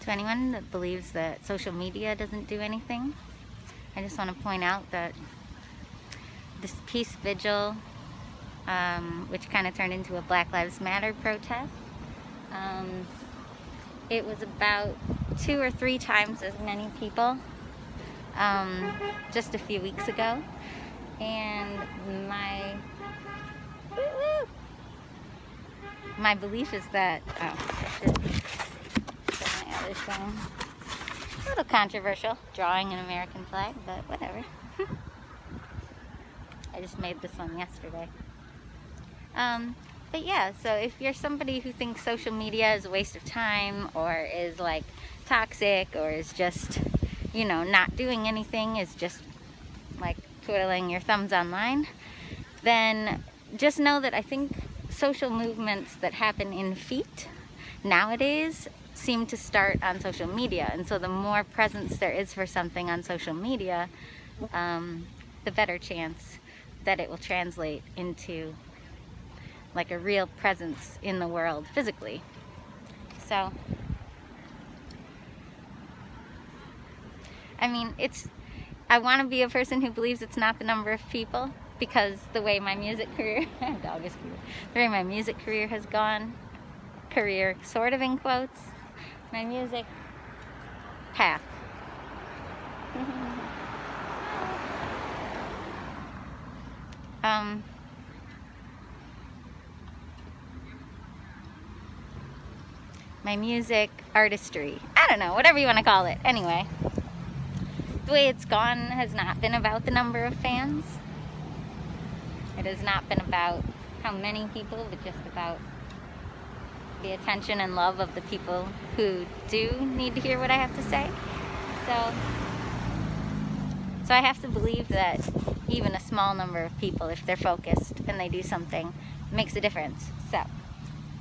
To anyone that believes that social media doesn't do anything, I just want to point out that this peace vigil, which kind of turned into a Black Lives Matter protest, it was about 2 or 3 times as many people just a few weeks ago. And my belief is that, my other phone. A little controversial, drawing an American flag, but whatever. I just made this one yesterday. But yeah, so if you're somebody who thinks social media is a waste of time, or is like toxic, or is just, not doing anything, is just like twiddling your thumbs online, then just know that I think social movements that happen in feet nowadays seem to start on social media. And so the more presence there is for something on social media, the better chance that it will translate into like a real presence in the world physically. So, I mean, I want to be a person who believes it's not the number of people, because the way my music career, the way my music career has gone, career sort of in quotes, my music path. My music artistry, I don't know, whatever you want to call it. Anyway, the way it's gone has not been about the number of fans. It has not been about how many people, but just about the attention and love of the people who do need to hear what I have to say. So I have to believe that even a small number of people, if they're focused and they do something, makes a difference. So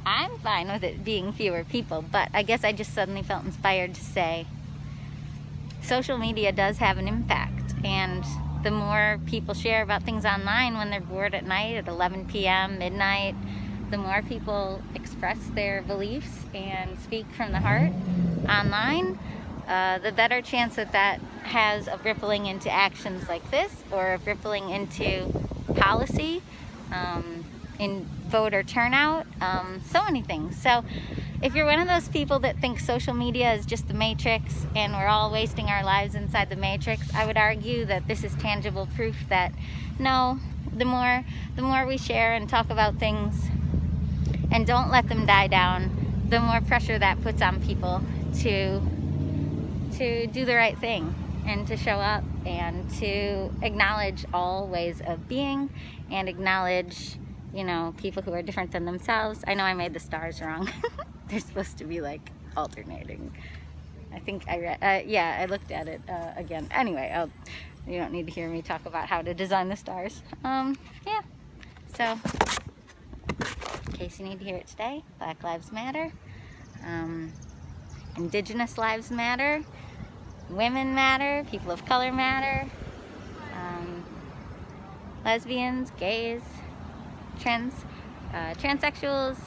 I'm fine with it being fewer people, but I guess I just suddenly felt inspired to say social media does have an impact, and the more people share about things online when they're bored at night at 11 p.m., midnight, the more people express their beliefs and speak from the heart online, the better chance that has of rippling into actions like this, or of rippling into policy, in voter turnout, so many things. So if you're one of those people that thinks social media is just the matrix and we're all wasting our lives inside the matrix, I would argue that this is tangible proof that no, the more we share and talk about things and don't let them die down, the more pressure that puts on people to do the right thing and to show up and to acknowledge all ways of being and acknowledge, people who are different than themselves. I know I made the stars wrong. They're supposed to be like alternating. I think I read, I looked at it again. Anyway, you don't need to hear me talk about how to design the stars. Yeah. So, in case you need to hear it today, Black Lives Matter. Indigenous lives matter. Women matter. People of color matter. Lesbians, gays, transsexuals,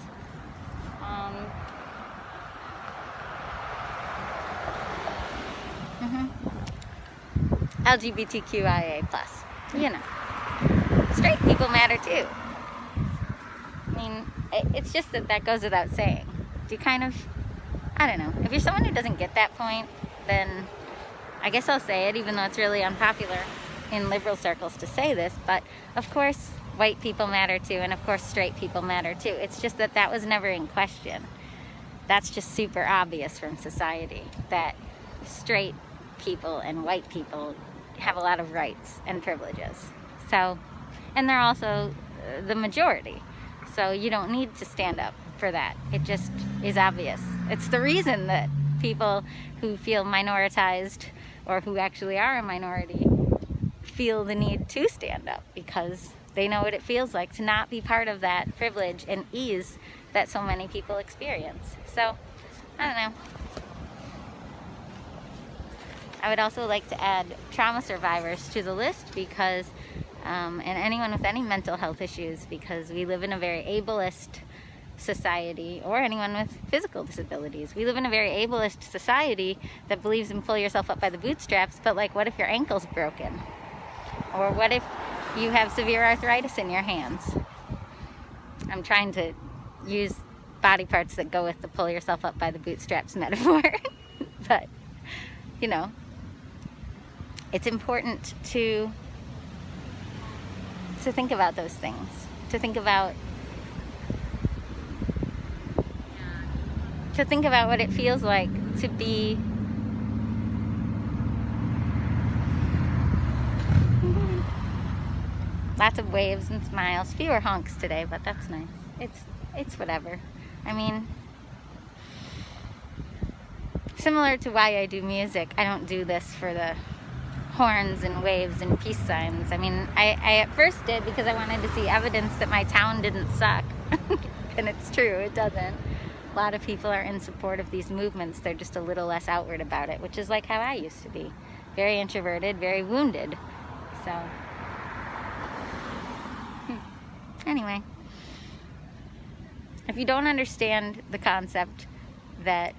LGBTQIA+. Straight people matter too. I mean, it's just that goes without saying. I don't know. If you're someone who doesn't get that point, then I guess I'll say it, even though it's really unpopular in liberal circles to say this, but of course white people matter too, and of course straight people matter too. It's just that was never in question. That's just super obvious from society, that straight people and white people have a lot of rights and privileges. So, and they're also the majority. So you don't need to stand up for that. It just is obvious. It's the reason that people who feel minoritized, or who actually are a minority, feel the need to stand up, because they know what it feels like to not be part of that privilege and ease that so many people experience. So, I don't know. I would also like to add trauma survivors to the list, because, and anyone with any mental health issues, because we live in a very ableist society, or anyone with physical disabilities. We live in a very ableist society that believes in pull yourself up by the bootstraps, but like, what if your ankle's broken? Or what if you have severe arthritis in your hands? I'm trying to use body parts that go with the pull yourself up by the bootstraps metaphor. But, you know, it's important to think about those things, to think about what it feels like to be lots of waves and smiles, fewer honks today, but that's nice. It's whatever. I mean, similar to why I do music, I don't do this for the horns and waves and peace signs. I mean, I at first did because I wanted to see evidence that my town didn't suck. And it's true, it doesn't. A lot of people are in support of these movements. They're just a little less outward about it, which is like how I used to be. Very introverted, very wounded. So, anyway. If you don't understand the concept that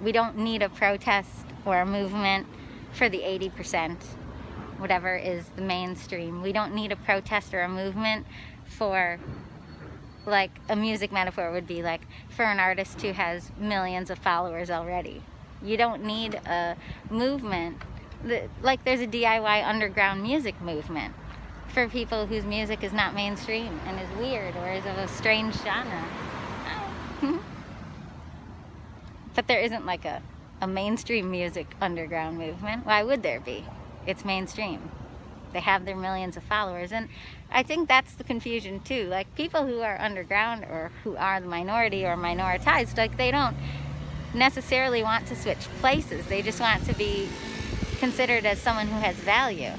we don't need a protest or a movement for the 80%, whatever is the mainstream. We don't need a protest or a movement for, like, a music metaphor would be like, for an artist who has millions of followers already. You don't need a movement, like there's a DIY underground music movement for people whose music is not mainstream and is weird or is of a strange genre. But there isn't like a mainstream music underground movement. Why would there be? It's mainstream. They have their millions of followers. And I think that's the confusion too. Like, people who are underground or who are the minority or minoritized, like, they don't necessarily want to switch places. They just want to be considered as someone who has value.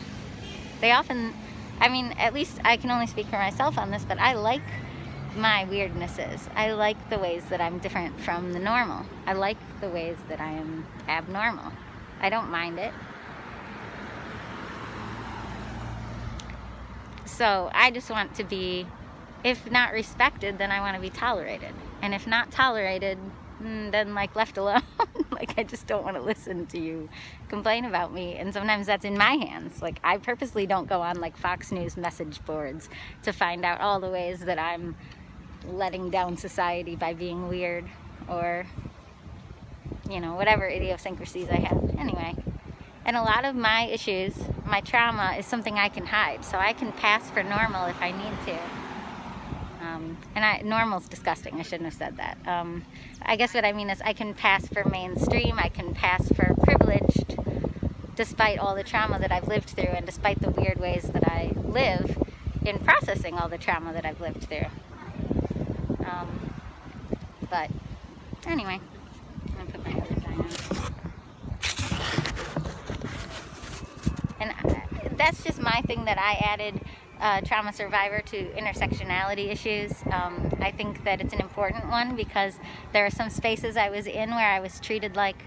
They often, I mean, at least I can only speak for myself on this, but I like my weirdnesses. I like the ways that I'm different from the normal. I like the ways that I am abnormal. I don't mind it. So I just want to be, if not respected, then I want to be tolerated. And if not tolerated, then like left alone. Like, I just don't want to listen to you complain about me. And sometimes that's in my hands. Like, I purposely don't go on like Fox News message boards to find out all the ways that I'm letting down society by being weird, or, you know, whatever idiosyncrasies I have. Anyway, and a lot of my issues, my trauma, is something I can hide. So I can pass for normal if I need to. Normal's disgusting. I shouldn't have said that. I guess what I mean is I can pass for mainstream. I can pass for privileged, despite all the trauma that I've lived through, and despite the weird ways that I live in processing all the trauma that I've lived through. But anyway, I'm gonna put my other sign on. And that's just my thing that I added. Trauma survivor to intersectionality issues. I think that it's an important one because there are some spaces I was in where I was treated like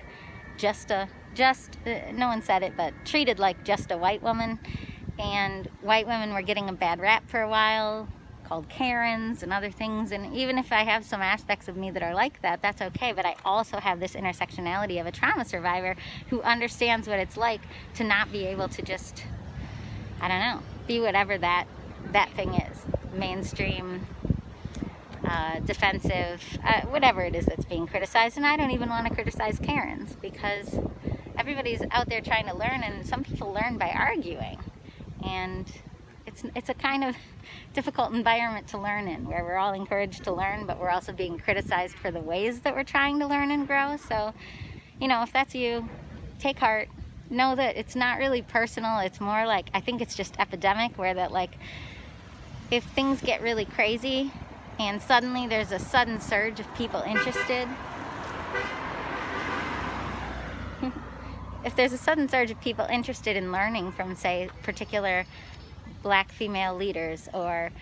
no one said it, but treated like just a white woman, and white women were getting a bad rap for a while, called Karens and other things. And even if I have some aspects of me that are like that, that's okay. But I also have this intersectionality of a trauma survivor who understands what it's like to not be able to just, I don't know, be whatever that thing is. Mainstream, defensive, whatever it is that's being criticized. And I don't even want to criticize Karens, because everybody's out there trying to learn, and some people learn by arguing. And it's a kind of difficult environment to learn in, where we're all encouraged to learn, but we're also being criticized for the ways that we're trying to learn and grow. So, you know, if that's you, take heart. Know that it's not really personal. It's more like, I think it's just epidemic, where that, like, if things get really crazy and suddenly there's a sudden surge of people interested, if there's a sudden surge of people interested in learning from, say, particular black female leaders, or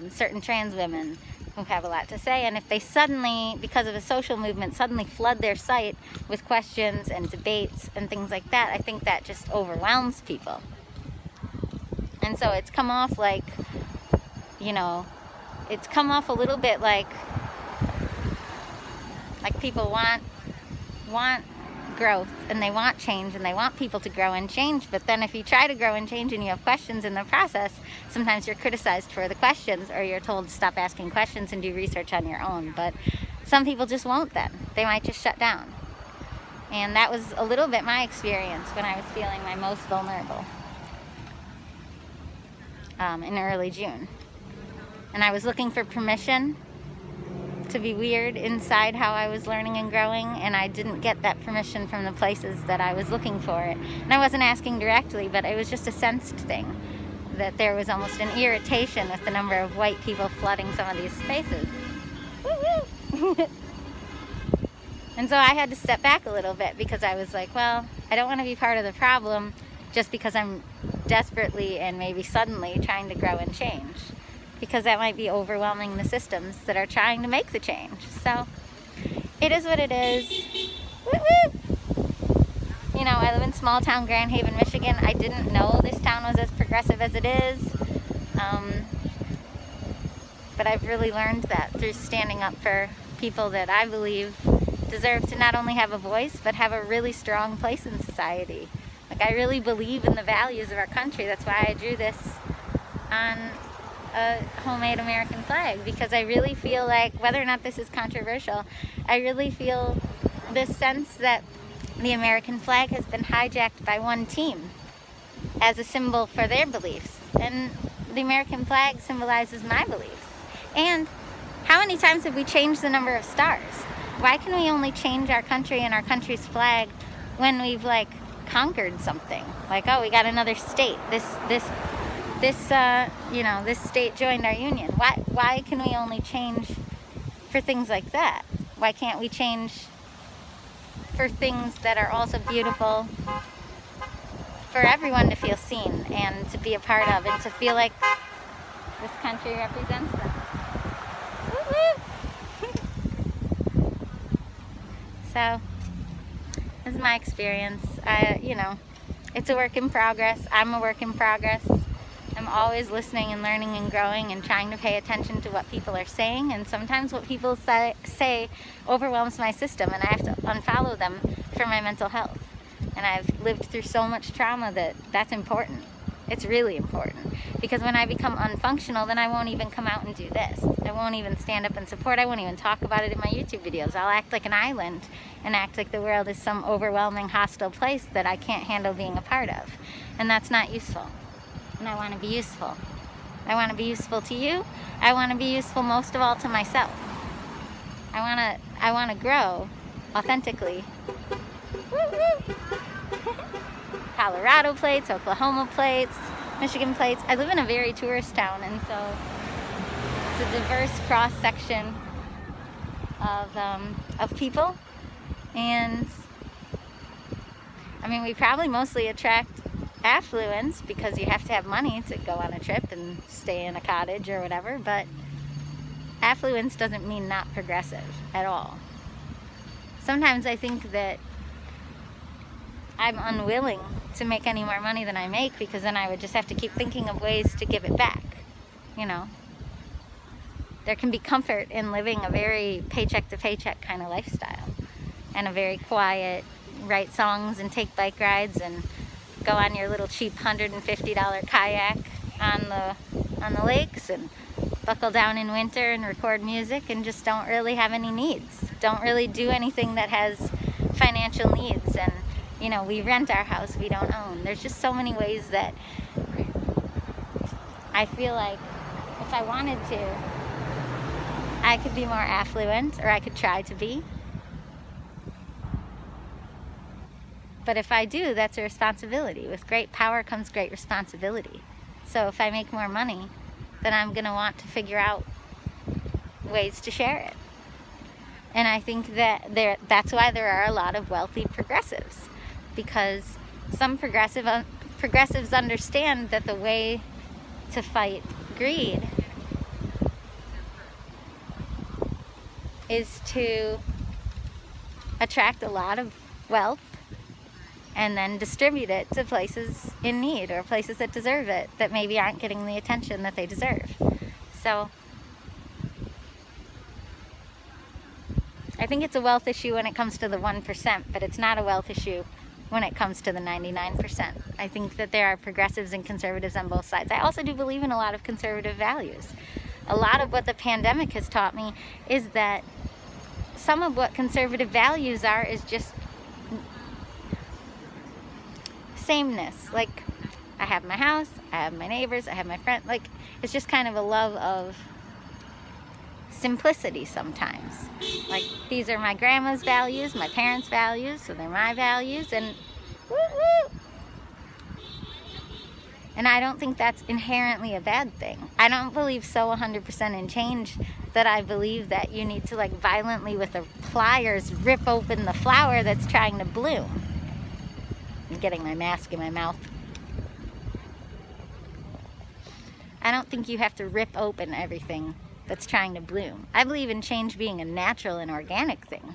certain trans women who have a lot to say, and if they suddenly, because of a social movement, suddenly flood their site with questions and debates and things like that, I think that just overwhelms people. And so it's come off like, you know, it's come off a little bit like people want growth, and they want change, and they want people to grow and change. But then if you try to grow and change and you have questions in the process, sometimes you're criticized for the questions, or you're told to stop asking questions and do research on your own. But some people just won't then. They might just shut down. And that was a little bit my experience when I was feeling my most vulnerable in early June. And I was looking for permission to be weird inside how I was learning and growing, and I didn't get that permission from the places that I was looking for it. And I wasn't asking directly, but it was just a sensed thing, that there was almost an irritation with the number of white people flooding some of these spaces. Woo-woo! And so I had to step back a little bit, because I was like, well, I don't want to be part of the problem just because I'm desperately and maybe suddenly trying to grow and change, because that might be overwhelming the systems that are trying to make the change. So it is what it is. Woo-woo! You know, I live in small town Grand Haven, Michigan. I didn't know this town was as progressive as it is. But I've really learned that through standing up for people that I believe deserve to not only have a voice, but have a really strong place in society. Like, I really believe in the values of our country. That's why I drew this on a homemade American flag, because I really feel like, whether or not this is controversial, I really feel this sense that the American flag has been hijacked by one team as a symbol for their beliefs, and the American flag symbolizes my beliefs. And how many times have we changed the number of stars? Why can we only change our country and our country's flag when we've like conquered something? Like, oh, we got another state. This state joined our union. Why can we only change for things like that? Why can't we change for things that are also beautiful for everyone to feel seen and to be a part of, and to feel like this country represents them? So this is my experience. It's a work in progress. I'm a work in progress. I'm always listening and learning and growing and trying to pay attention to what people are saying. And sometimes what people say overwhelms my system, and I have to unfollow them for my mental health. And I've lived through so much trauma that's important. It's really important, because when I become unfunctional, then I won't even come out and do this. I won't even stand up and support. I won't even talk about it in my YouTube videos. I'll act like an island and act like the world is some overwhelming, hostile place that I can't handle being a part of. And that's not useful. And I want to be useful. I want to be useful to you. I want to be useful most of all to myself. I want to grow authentically. Woo-woo! Colorado plates, Oklahoma plates, Michigan plates. I live in a very tourist town, and so it's a diverse cross-section of people. And I mean, we probably mostly attract affluence because you have to have money to go on a trip and stay in a cottage or whatever, but affluence doesn't mean not progressive at all. Sometimes I think that I'm unwilling to make any more money than I make, because then I would just have to keep thinking of ways to give it back. You know, there can be comfort in living a very paycheck to paycheck kind of lifestyle, and a very quiet, write songs and take bike rides and go on your little cheap $150 kayak on the lakes and buckle down in winter and record music, and just don't really have any needs. Don't really do anything that has financial needs. And you know, we rent our house, we don't own. There's just so many ways that I feel like if I wanted to, I could be more affluent, or I could try to be. But if I do, that's a responsibility. With great power comes great responsibility. So if I make more money, then I'm going to want to figure out ways to share it. And I think that's why there are a lot of wealthy progressives. Because some progressives understand that the way to fight greed is to attract a lot of wealth and then distribute it to places in need, or places that deserve it, that maybe aren't getting the attention that they deserve. So I think it's a wealth issue when it comes to the 1%, but it's not a wealth issue when it comes to the 99%. I think that there are progressives and conservatives on both sides. I also do believe in a lot of conservative values. A lot of what the pandemic has taught me is that some of what conservative values are is just sameness. Like, I have my house, I have my neighbors, I have my friends. Like, it's just kind of a love of simplicity sometimes. Like, these are my grandma's values, my parents' values, so they're my values, and woo woo. And I don't think that's inherently a bad thing. I don't believe so 100% in change that I believe that you need to, like, violently with the pliers rip open the flower that's trying to bloom. I'm getting my mask in my mouth. I don't think you have to rip open everything that's trying to bloom. I believe in change being a natural and organic thing.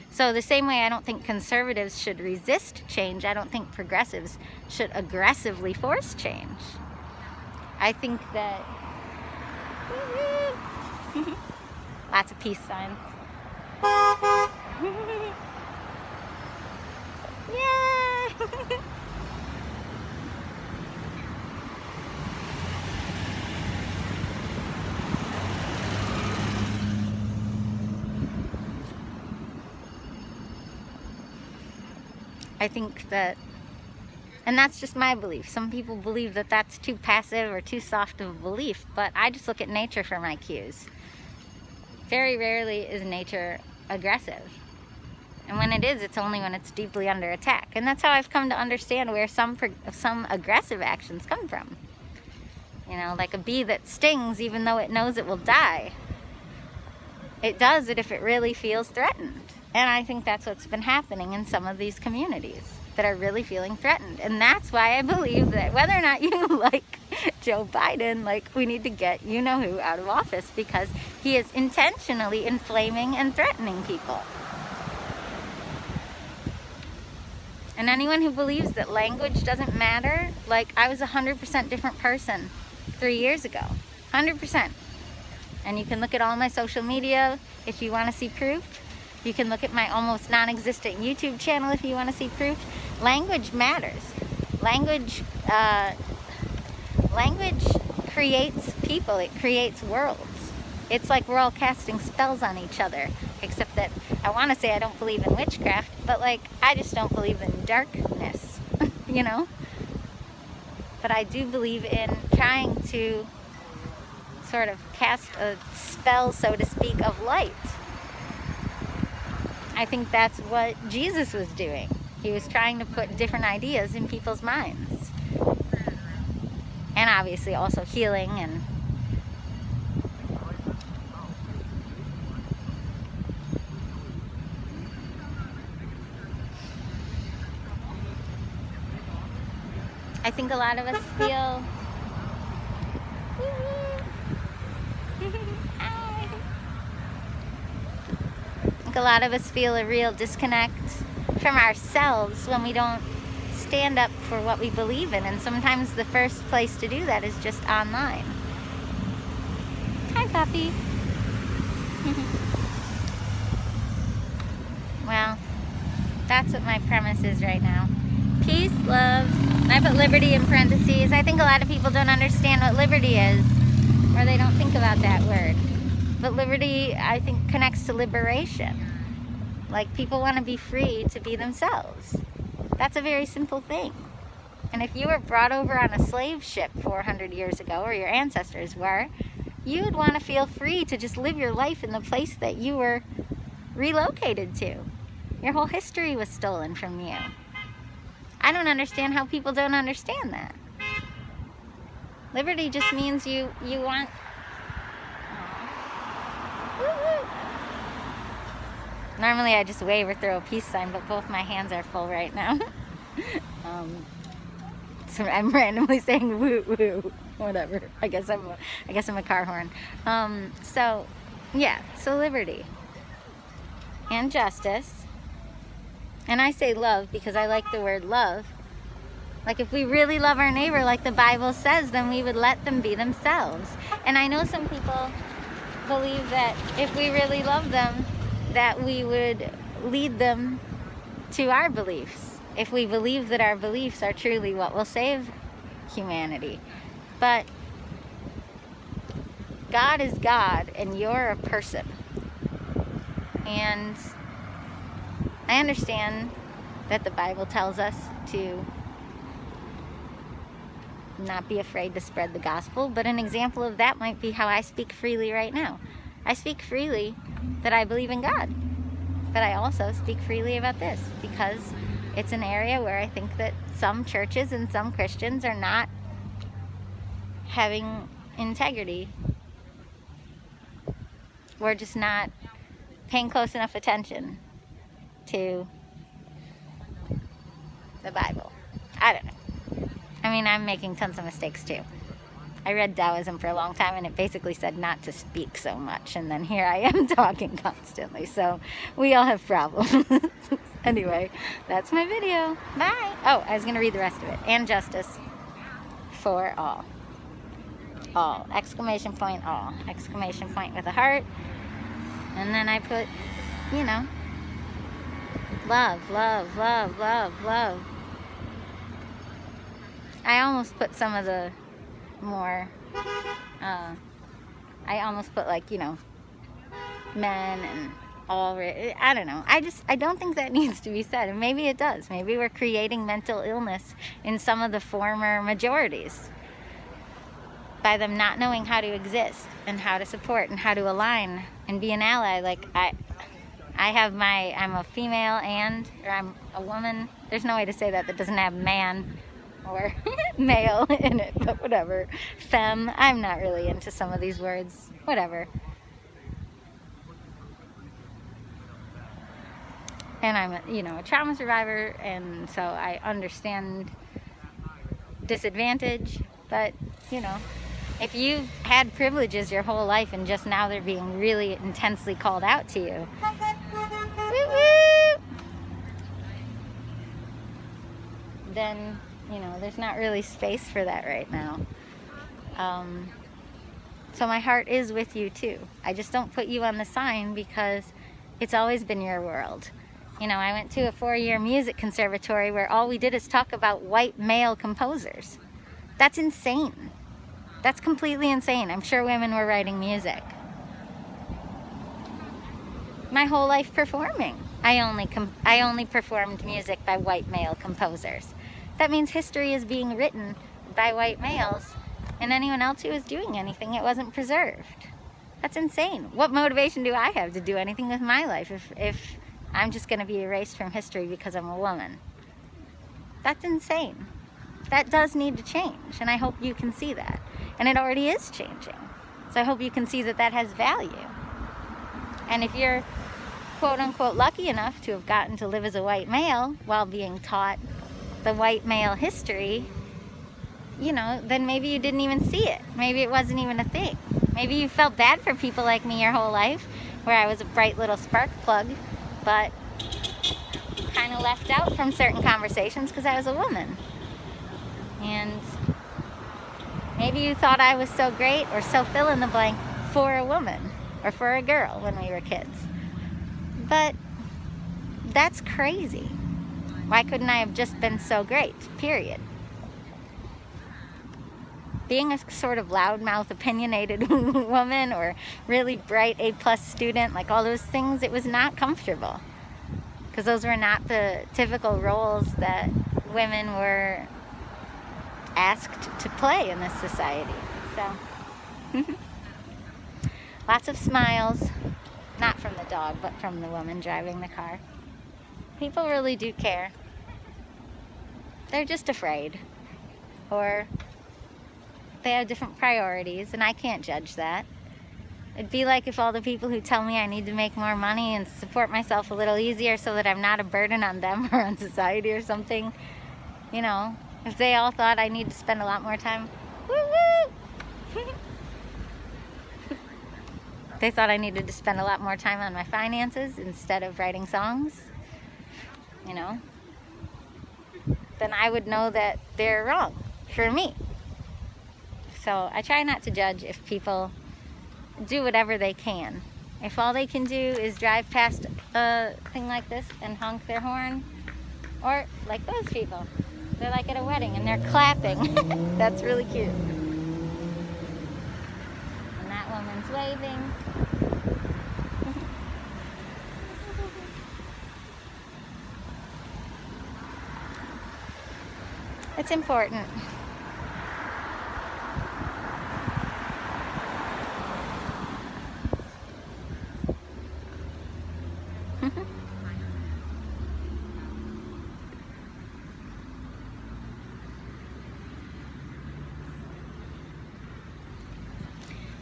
So the same way I don't think conservatives should resist change, I don't think progressives should aggressively force change. I think that lots of peace signs. Yeah. I think that, and that's just my belief. Some people believe that that's too passive or too soft of a belief, but I just look at nature for my cues. Very rarely is nature aggressive. And when it is, it's only when it's deeply under attack. And that's how I've come to understand where some aggressive actions come from. You know, like a bee that stings even though it knows it will die. It does it if it really feels threatened. And I think that's what's been happening in some of these communities that are really feeling threatened. And that's why I believe that whether or not you like Joe Biden, like, we need to get you-know-who out of office, because he is intentionally inflaming and threatening people. And anyone who believes that language doesn't matter, like, I was a 100% different person 3 years ago. 100%. And you can look at all my social media if you want to see proof. You can look at my almost non-existent YouTube channel if you want to see proof. Language matters. Language creates people. It creates worlds. It's like we're all casting spells on each other. Except that I want to say I don't believe in witchcraft, but, like, I just don't believe in darkness, you know? But I do believe in trying to sort of cast a spell, so to speak, of light. I think that's what Jesus was doing. He was trying to put different ideas in people's minds. And obviously also healing and I think a lot of us feel a lot of us feel a real disconnect from ourselves when we don't stand up for what we believe in, and sometimes the first place to do that is just online. Hi, puppy. Well, that's what my premise is right now. Peace, love. I put liberty in parentheses. I think a lot of people don't understand what liberty is, or they don't think about that word. But liberty, I think, connects to liberation. Like, people want to be free to be themselves. That's a very simple thing. And if you were brought over on a slave ship 400 years ago, or your ancestors were, you would want to feel free to just live your life in the place that you were relocated to. Your whole history was stolen from you. I don't understand how people don't understand that. Liberty just means you want... Normally I just wave or throw a peace sign, but both my hands are full right now. So I'm randomly saying woo woo, whatever. I guess I'm a car horn. So yeah, so liberty and justice. And I say love because I like the word love. Like, if we really love our neighbor like the Bible says, then we would let them be themselves. And I know some people believe that if we really love them, that we would lead them to our beliefs, if we believe that our beliefs are truly what will save humanity. But God is God, and you're a person. And I understand that the Bible tells us to not be afraid to spread the gospel, but an example of that might be how I speak freely right now. I speak freely that I believe in God, but I also speak freely about this because it's an area where I think that some churches and some Christians are not having integrity. We're just not paying close enough attention to the Bible. I don't know. I mean, I'm making tons of mistakes too. I read Taoism for a long time and it basically said not to speak so much, and then here I am talking constantly, so we all have problems. Anyway, that's my video. Bye! Oh, I was going to read the rest of it. And justice for all. All. Exclamation point all. Exclamation point with a heart. And then I put, you know, love, love, love, love, love. I almost put some of the more, I almost put like, you know, men and all, I don't know. I don't think that needs to be said. And maybe it does. Maybe we're creating mental illness in some of the former majorities by them not knowing how to exist and how to support and how to align and be an ally. Like I'm a female or I'm a woman. There's no way to say that doesn't have man or male in it, but whatever. Femme. I'm not really into some of these words. Whatever. And I'm a trauma survivor, and so I understand disadvantage, but if you've had privileges your whole life and just now they're being really intensely called out to you, then there's not really space for that right now. So my heart is with you too. I just don't put you on the sign because it's always been your world. I went to a 4-year music conservatory where all we did is talk about white male composers. That's insane. That's completely insane. I'm sure women were writing music. My whole life performing, I only performed music by white male composers. That means history is being written by white males, and anyone else who was doing anything, it wasn't preserved. That's insane. What motivation do I have to do anything with my life if I'm just going to be erased from history because I'm a woman? That's insane. That does need to change, and I hope you can see that. And it already is changing. So I hope you can see that that has value. And if you're quote-unquote lucky enough to have gotten to live as a white male while being taught the white male history, then maybe you didn't even see it. Maybe it wasn't even a thing. Maybe you felt bad for people like me your whole life, where I was a bright little spark plug, but kind of left out from certain conversations because I was a woman. And maybe you thought I was so great or so fill in the blank for a woman or for a girl when we were kids. But that's crazy. Why couldn't I have just been so great? Period. Being a sort of loudmouth, opinionated woman or really bright A+ student, like all those things, it was not comfortable. Because those were not the typical roles that women were asked to play in this society. So, lots of smiles, not from the dog, but from the woman driving the car. People really do care. They're just afraid, or they have different priorities, and I can't judge that. It'd be like if all the people who tell me I need to make more money and support myself a little easier so that I'm not a burden on them or on society or something, if they all thought I need to spend a lot more time, they thought I needed to spend a lot more time on my finances instead of writing songs, then I would know that they're wrong for me. So I try not to judge if people do whatever they can. If all they can do is drive past a thing like this and honk their horn, or like those people, they're like at a wedding and they're clapping. That's really cute. And that woman's waving. It's important.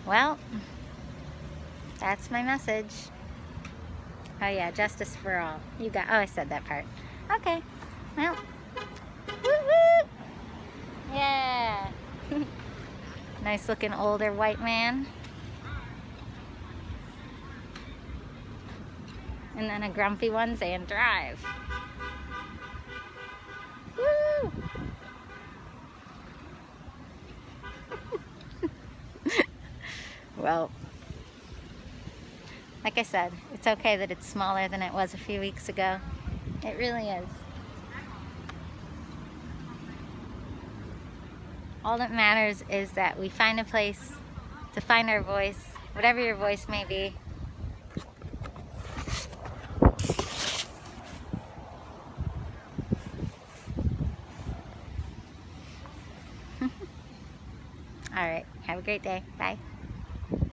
Well, that's my message. Oh yeah, justice for all. You got, oh, I said that part. Okay, well, woo woo! Yeah. Nice looking older white man. And then a grumpy one saying drive. Woo! Well, like I said, it's okay that it's smaller than it was a few weeks ago. It really is. All that matters is that we find a place to find our voice, whatever your voice may be. All right, have a great day. Bye.